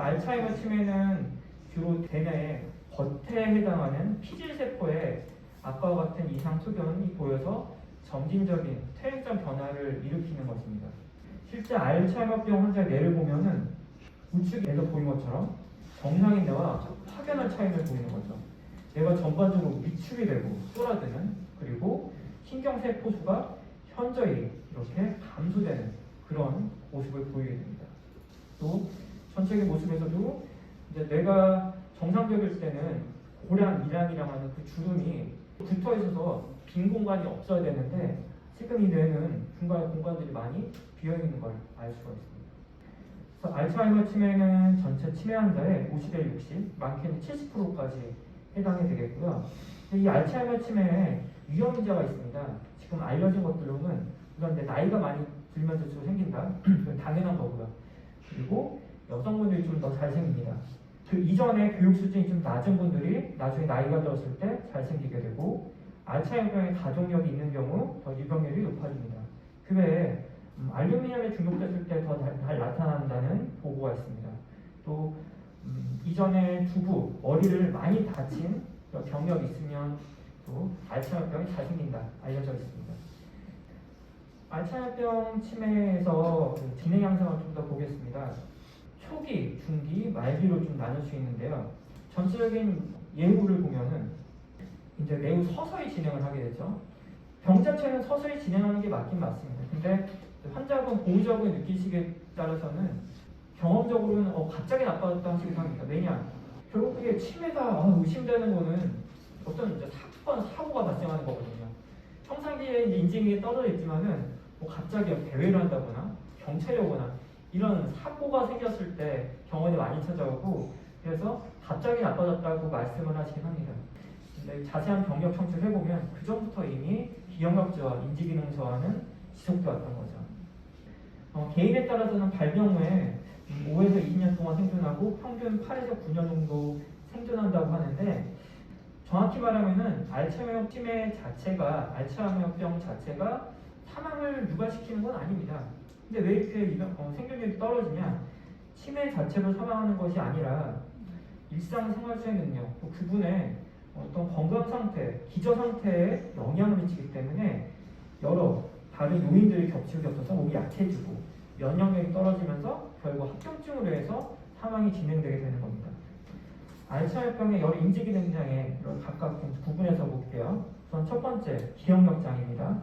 알츠하이머 치매는 주로 대뇌의 겉에 해당하는 피질세포에 아까와 같은 이상 소견이 보여서 점진적인 퇴행성 변화를 일으키는 것입니다. 실제 알츠하이머병 환자의 뇌를 보면은 우측에서 보인 것처럼 정상인 뇌와 확연한 차이를 보이는 거죠. 뇌가 전반적으로 위축이 되고 쫄아드는, 그리고 신경세포 수가 현저히 이렇게 감소되는 그런 모습을 보이게 됩니다. 또 전체적인 모습에서도 이제 뇌가 정상적일 때는 고량, 이량이라고 하는 그 주름이 붙어 있어서 빈 공간이 없어야 되는데 지금 이 뇌는 중간에 공간들이 많이 비어 있는 걸 알 수가 있습니다. 그래서 알츠하이머 치매는 전체 치매 환자의 50에 60, 많게는 70%까지 해당이 되겠고요. 이 알츠하이머 치매에 위험 인자가 있습니다. 지금 알려진 것들로는 우선 나이가 많이 들면서 주로 생긴다. 당연한 거고요. 그리고 여성분들이 좀 더 잘 생깁니다. 그 이전에 교육 수준이 좀 낮은 분들이 나중에 나이가 들었을 때 잘 생기게 되고, 알츠하이머병의 가족력이 있는 경우 더 유병률이 높아집니다. 그 외에 알루미늄에 중독됐을 때 더 잘 나타난다는 보고가 있습니다. 또 이전에 두부, 머리를 많이 다친 경력이 있으면 또 알츠하이머병이 잘 생긴다 알려져 있습니다. 알츠하이머병 치매에서 진행 양상을 좀 더 보겠습니다. 초기, 중기, 말기로 좀 나눌 수 있는데요. 전체적인 예후를 보면은 이제 매우 서서히 진행을 하게 되죠. 병 자체는 서서히 진행하는 게 맞긴 맞습니다. 근데 환자분 보호자분이 느끼시기에 따라서는 경험적으로는 갑자기 나빠졌다 하시기도 합니다. 왜냐? 결국 그게 치매가 의심되는 거는 어떤 이제 사고가 발생하는 거거든요. 평상시에 인지능이 떨어져 있지만은 갑자기 대회를 한다거나 경찰이 오거나 이런 사고가 생겼을 때 병원에 많이 찾아오고, 그래서 갑자기 나빠졌다고 말씀을 하시긴 합니다. 근데 자세한 병력 청취를 해보면 그 전부터 이미 기억력 저하, 인지기능 저하는 지속돼 왔던 거죠. 개인에 따라서는 발병 후에 5에서 20년 동안 생존하고 평균 8에서 9년 정도 생존한다고 하는데, 정확히 말하면은 알츠하이머 치매 자체가, 알츠하이머병 자체가 사망을 유발시키는 건 아닙니다. 근데 왜 이렇게 생존율이 떨어지냐? 치매 자체로 사망하는 것이 아니라 일상생활 수행 능력, 또 그분의 어떤 건강 상태, 기저 상태에 영향을 미치기 때문에 여러 다른 요인들이 겹쳐서 몸이 약해지고 면역력이 떨어지면서 결국 합병증으로 해서 사망이 진행되게 되는 겁니다. 알츠하이머병의 여러 인지기능 장애 각각 좀 구분해서 볼게요. 우선 첫 번째, 기억력 장애입니다.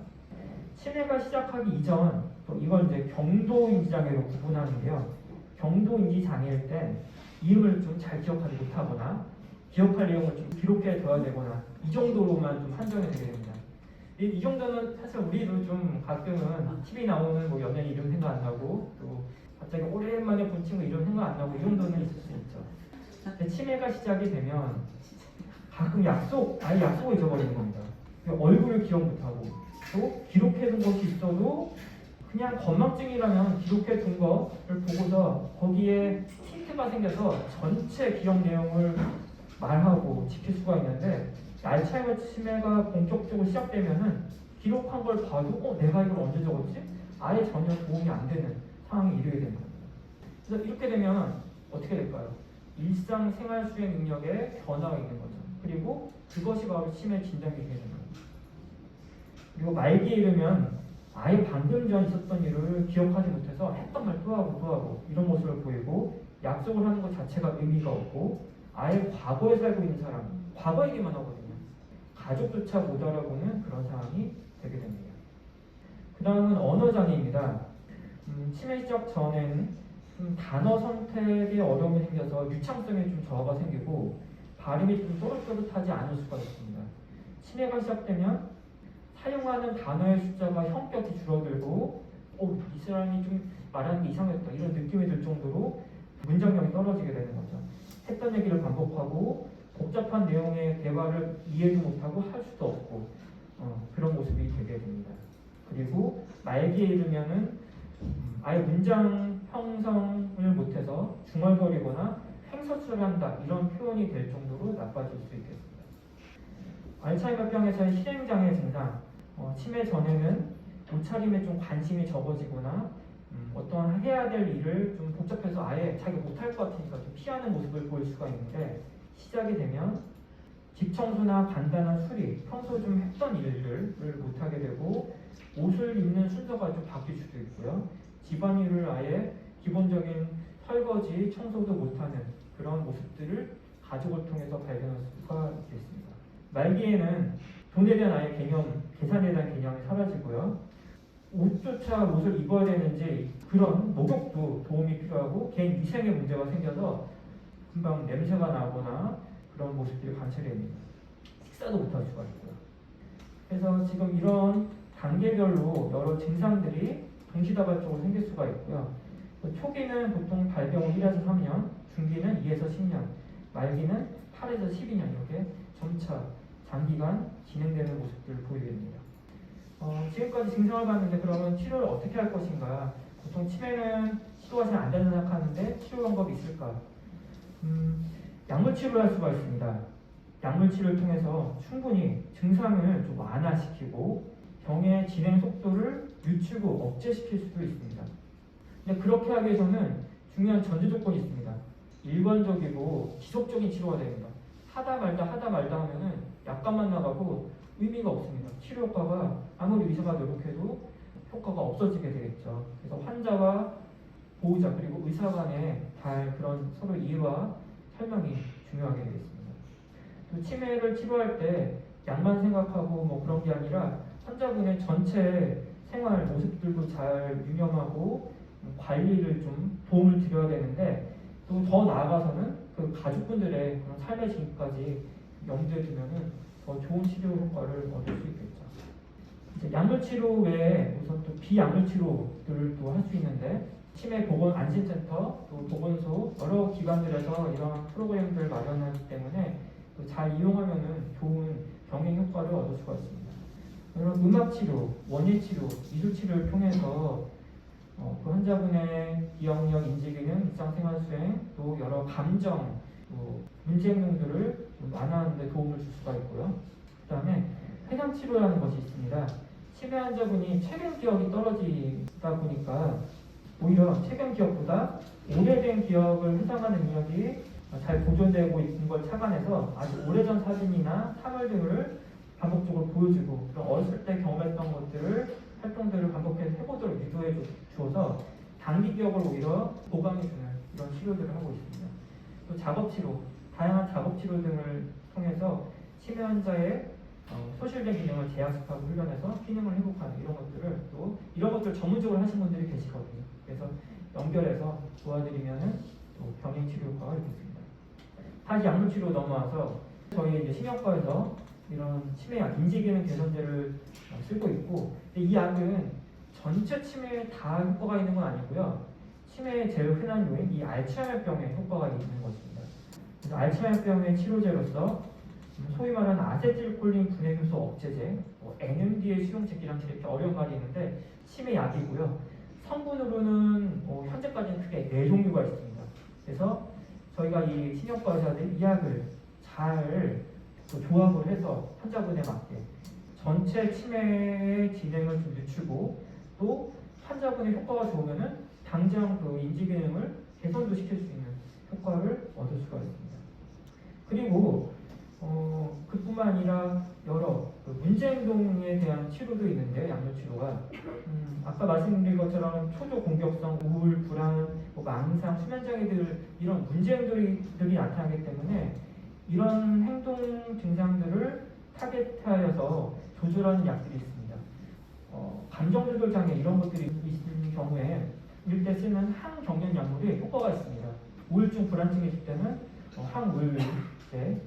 치매가 시작하기 이전, 또 이걸 이제 경도인지 장애로 구분하는데요. 경도인지 장애일 땐 이름을 좀 잘 기억하지 못하거나 기억할 내용을 좀 기록해 둬야 되거나 이 정도로만 좀 한정이 되게 됩니다. 이 정도는 사실 우리도 좀 가끔은 TV 나오는 연예인 이름 생각 안 나고, 또 갑자기 오랜만에 본 친구 이름 생각 안 나고 이 정도는 있을 수 있죠. 근데 치매가 시작이 되면 가끔 아예 약속을 잊어버리는 겁니다. 얼굴을 기억 못하고, 또 기록해둔 것이 있어도 그냥 건망증이라면 기록해둔 거를 보고서 거기에 틴트가 생겨서 전체 기억 내용을 말하고 지킬 수가 있는데, 알츠하이머 치매가 본격적으로 시작되면은 기록한 걸 봐도 내가 이걸 언제 적었지? 아예 전혀 도움이 안 되는 상황에 이르게 되는 겁니다. 그래서 이렇게 되면 어떻게 될까요? 일상생활 수행 능력에 변화가 있는 거죠. 그리고 그것이 바로 치매 진단이 되는 겁니다. 그리고 말기에 이르면 아예 방금 전 있었던 일을 기억하지 못해서 했던 말 또 하고 이런 모습을 보이고, 약속을 하는 것 자체가 의미가 없고, 아예 과거에 살고 있는 사람, 과거 얘기만 하거든요. 가족조차 못 알아보는 그런 상황이 되게 됩니다. 그 다음은 언어장애입니다. 치매 시작 전에는 단어 선택에 어려움이 생겨서 유창성에 좀 저하가 생기고 발음이 좀 또렷또렷하지 않을 수가 있습니다. 치매가 시작되면 사용하는 단어의 숫자가 현격히 줄어들고 이 사람이 좀 말하는 게 이상했다 이런 느낌이 들 정도로 문장력이 떨어지게 되는 거죠. 했던 얘기를 반복하고 복잡한 내용의 대화를 이해도 못하고 할 수도 없고 그런 모습이 되게 됩니다. 그리고 말기에 이르면은 아예 문장 형성을 못해서 중얼거리거나 횡설수설 한다 이런 표현이 될 정도로 나빠질 수 있겠습니다. 알츠하이머병에서의 실행장애 증상, 치매 전에는 옷차림에 좀 관심이 적어지거나 어떤 해야 될 일을 좀 복잡해서 아예 자기가 못할 것 같으니까 좀 피하는 모습을 보일 수가 있는데, 시작이 되면 집 청소나 간단한 수리, 평소 좀 했던 일들을 못하게 되고, 옷을 입는 순서가 좀 바뀔 수도 있고요. 집안일을 아예 기본적인 설거지, 청소도 못하는 그런 모습들을 가족을 통해서 발견할 수가 있습니다. 말기에는 돈에 대한 아예 개념, 계산에 대한 개념이 사라지고요. 옷조차 옷을 입어야 되는지 그런 목욕도 도움이 필요하고 개인 위생의 문제가 생겨서 금방 냄새가 나거나 그런 모습들이 관찰이 됩니다. 식사도 못할 수가 있고요. 그래서 지금 이런 단계별로 여러 증상들이 동시다발적으로 생길 수가 있고요. 초기는 보통 발병 후 1에서 3년, 중기는 2에서 10년, 말기는 8에서 12년 이렇게 점차 장기간 진행되는 모습들을 보이게 됩니다. 지금까지 증상을 봤는데 그러면 치료를 어떻게 할 것인가? 보통 치매는 치료가 잘 안 된다고 생각하는데 치료 방법이 있을까? 약물 치료를 할 수가 있습니다. 약물 치료를 통해서 충분히 증상을 좀 완화시키고 병의 진행 속도를 늦추고 억제시킬 수도 있습니다. 근데 그렇게 하기 위해서는 중요한 전제 조건이 있습니다. 일관적이고 지속적인 치료가 됩니다. 하다 말다 하면은 약간만 나가고 의미가 없습니다. 치료 효과가 아무리 의사가 노력해도 효과가 없어지게 되겠죠. 그래서 환자와 보호자 그리고 의사 간에 잘 그런 서로 이해와 설명이 중요하게 되겠습니다. 또 치매를 치료할 때 약만 생각하고 뭐 그런 게 아니라 환자분의 전체 생활 모습들도 잘 유념하고 관리를 좀 도움을 드려야 되는데, 또 더 나아가서는 그 가족분들의 그런 삶의 질까지 염두에 두면은 더 좋은 치료 효과를 얻을 수 있겠죠. 이제 약물 치료 외에 우선 또 비약물 치료들도 할 수 있는데, 치매 보건 안심센터 또 보건소 여러 기관들에서 이런 프로그램들 마련하기 때문에 또 잘 이용하면은 좋은 병행 효과를 얻을 수가 있습니다. 이런 음악 치료, 원예 치료, 미술 치료를 통해서 그 환자분의 기억력, 인지기능, 일상생활 수행, 또 여러 감정, 또 문제 행동들을 좀 완화하는 데 도움을 줄 수가 있고요. 그 다음에 회상 치료라는 것이 있습니다. 치매 환자분이 최근 기억이 떨어지다 보니까 오히려 최근 기억보다 오래된 기억을 회상하는 능력이 잘 보존되고 있는 걸 착안해서 아주 오래전 사진이나 사물 등을 반복적으로 보여주고, 그런 어렸을 때 경험했던 것들을 활동들을 반복해서 해보도록 유도해 주어서 단기 기억을 오히려 보강해주는 이런 치료들을 하고 있습니다. 또 작업치료, 다양한 작업치료 등을 통해서 치매 환자의 소실된 기능을 재학습하고 훈련해서 기능을 회복하는 이런 것들 전문적으로 하신 분들이 계시거든요. 그래서 연결해서 도와드리면은 또 병행 치료 효과가 있겠습니다. 다시 약물 치료 넘어와서 저희 이제 신경과에서 이런 치매약, 인지기능 개선제를 쓰고 있고, 이 약은 전체 치매에 다 효과가 있는 건 아니고요. 치매의 제일 흔한 요인, 이 알츠하이머병에 효과가 있는 것입니다. 그래서 알츠하이머병의 치료제로서 소위 말하는 아세틸콜린 분해효소 억제제, NMD의 수용체기랑 이렇게 어려운 말이 있는데 치매 약이고요. 성분으로는 현재까지는 크게 4종류가 있습니다. 그래서 저희가 이 신경과 의사들이 이 약을 잘 조합을 해서 환자분에 맞게 전체 치매의 진행을 좀 늦추고, 또 환자분의 효과가 좋으면은 당장 그 인지 기능을 개선도 시킬 수 있는 효과를 얻을 수가 있습니다. 그리고 그뿐만 아니라 여러 문제 행동에 대한 치료도 있는데, 약물 치료가 아까 말씀드린 것처럼 초조 공격성, 우울, 불안, 망상, 수면장애들 이런 문제 행동들이 나타나기 때문에 이런 행동 증상들을 타겟하여서 조절하는 약들이 있습니다. 감정 조절 장애 이런 것들이 있는 경우에 이럴 때 쓰는 항경련 약물이 효과가 있습니다. 우울증, 불안증이 있을 때는 항우울제,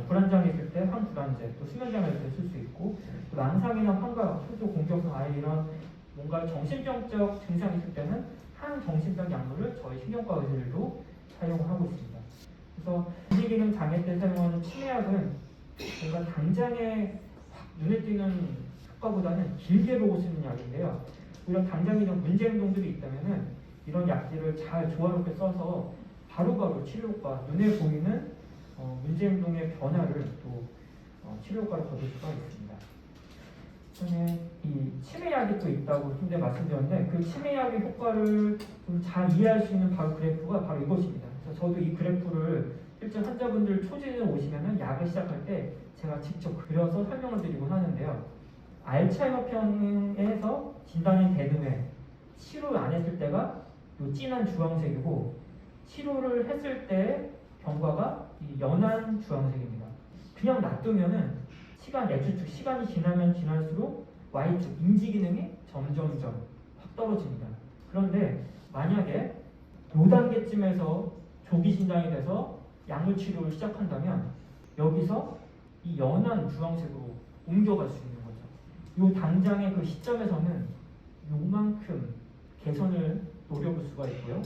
불안장애 있을 때 항불안제, 또 수면장애 있을 때 쓸 수 있고, 또 망상이나 환각, 초조 공격성 아예 이런 뭔가 정신병적 증상이 있을 때는 항정신병 약물을 저희 신경과 의사들도 사용을 하고 있습니다. 그래서 인지기능 장애 때 사용하는 치매약은 뭔가 당장에 눈에 띄는 효과보다는 길게 보고 쓰는 약인데요. 이런 당장에 있는 문제 행동들이 있다면은 이런 약들을 잘 조화롭게 써서 바로바로 치료 효과, 눈에 보이는 문제 행동의 변화를 또 치료 효과를 거둘 수가 있습니다. 전에 이 치매약이 또 있다고 좀 전에 말씀드렸는데 그 치매약의 효과를 좀 잘 이해할 수 있는 바로 그래프가 바로 이것입니다. 그래서 저도 이 그래프를 실제 환자분들 초진을 오시면은 약을 시작할 때 제가 직접 그려서 설명을 드리곤 하는데요. 알츠하이머병에서 진단이 된 후에 치료 안 했을 때가 이 진한 주황색이고 치료를 했을 때 경과가 이 연한 주황색입니다. 그냥 놔두면은 X축 시간이 지나면 지날수록 Y축 인지 기능이 점점점 확 떨어집니다. 그런데 만약에 요 단계쯤에서 조기 진단이 돼서 약물 치료를 시작한다면 여기서 이 연한 주황색으로 옮겨갈 수 있는 거죠. 요 당장의 그 시점에서는 요만큼 개선을 노려볼 수가 있고요.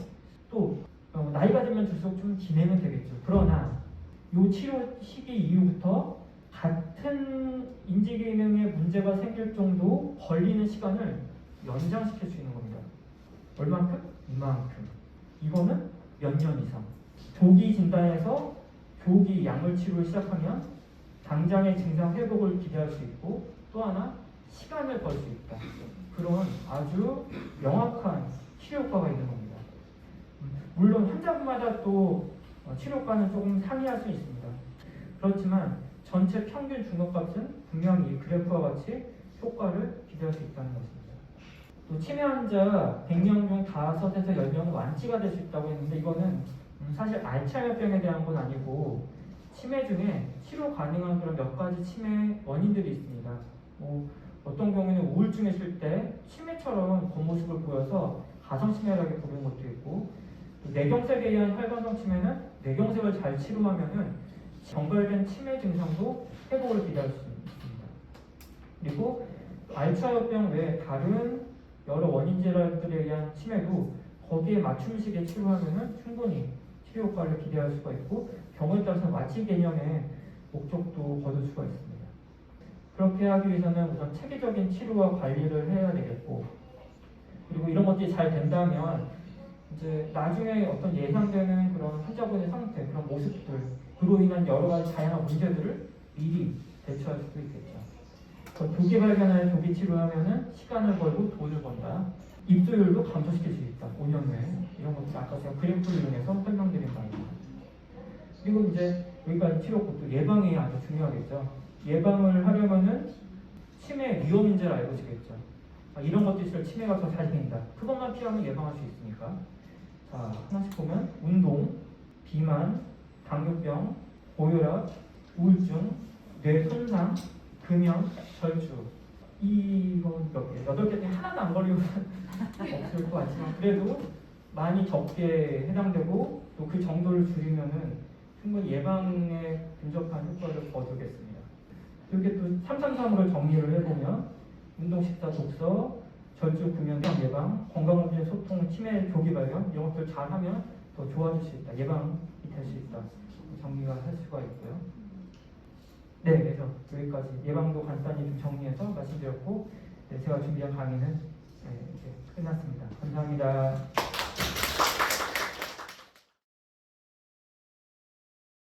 또 나이가 들면 들수록 좀 진행은 되겠죠. 그러나 요 치료 시기 이후부터 같은 인지 기능에 문제가 생길 정도 걸리는 시간을 연장시킬 수 있는 겁니다. 얼만큼? 이만큼. 이거는 몇 년 이상. 조기 진단에서 조기 약물 치료를 시작하면 당장의 증상 회복을 기대할 수 있고 또 하나 시간을 벌 수 있다. 그런 아주 명확한 치료 효과가 있는 겁니다. 물론 환자분마다 또 치료 효과는 조금 상이할 수 있습니다. 그렇지만 전체 평균 중독값은 분명히 이 그래프와 같이 효과를 기대할 수 있다는 것입니다. 또 치매 환자 100명 중 5에서 10명은 완치가 될 수 있다고 했는데 이거는 사실 알츠하이머병에 대한 건 아니고 치매 중에 치료 가능한 그런 몇 가지 치매 원인들이 있습니다. 어떤 경우에는 우울증에 있을 때 치매처럼 겉모습을 보여서 가상치매라고 부르는 것도 있고 또 뇌경색에 의한 혈관성 치매는 뇌경색을 잘 치료하면은 전발된 치매 증상도 회복을 기대할 수 있습니다. 그리고 알츠하이머병 외에 다른 여러 원인 질환들에 의한 치매도 거기에 맞춤식의 치료하면은 충분히 치료 효과를 기대할 수가 있고 경우에 따라서 완치 개념의 목적도 거둘 수가 있습니다. 그렇게 하기 위해서는 우선 체계적인 치료와 관리를 해야 되겠고 그리고 이런 것들이 잘 된다면 이제 나중에 어떤 예상되는 그런 환자분의 상태, 그런 모습들 그로 인한 여러 가지 다양한 문제들을 미리 대처할 수도 있겠죠. 조기 발견을 조기 치료하면은 시간을 벌고 돈을 번다. 입소율도 감소시킬 수 있다. 5년 후에 이런 것들 아까 제가 그래프를 이용해서 설명드린 바입니다. 그리고 이제 여기까지 치료법도 예방이 아주 중요하겠죠. 예방을 하려면은 치매 위험 인자를 알고 있겠죠. 이런 것들이 있을 치매가 더 잘 생긴다. 그것만 피하면 예방할 수 있으니까. 자, 하나씩 보면 운동, 비만, 당뇨병, 고혈압, 우울증, 뇌 손상, 금연, 절주. 이건 몇 개? 8개 중에 하나도 안 걸리고 없을 것 같지만 그래도 많이 적게 해당되고 또 그 정도를 줄이면은 충분히 예방에 근접한 효과를 거두겠습니다. 이렇게 또 333으로 정리를 해보면 운동, 식사, 독서, 절주, 금연, 예방, 건강검진, 소통, 치매 조기 발견 이런 것들 잘하면 더 좋아질 수 있다. 예방이 될 수 있다. 정리가 할 수가 있고요. 네, 그래서 여기까지 예방도 간단히 좀 정리해서 말씀드렸고 제가 준비한 강의는 이제 끝났습니다. 감사합니다.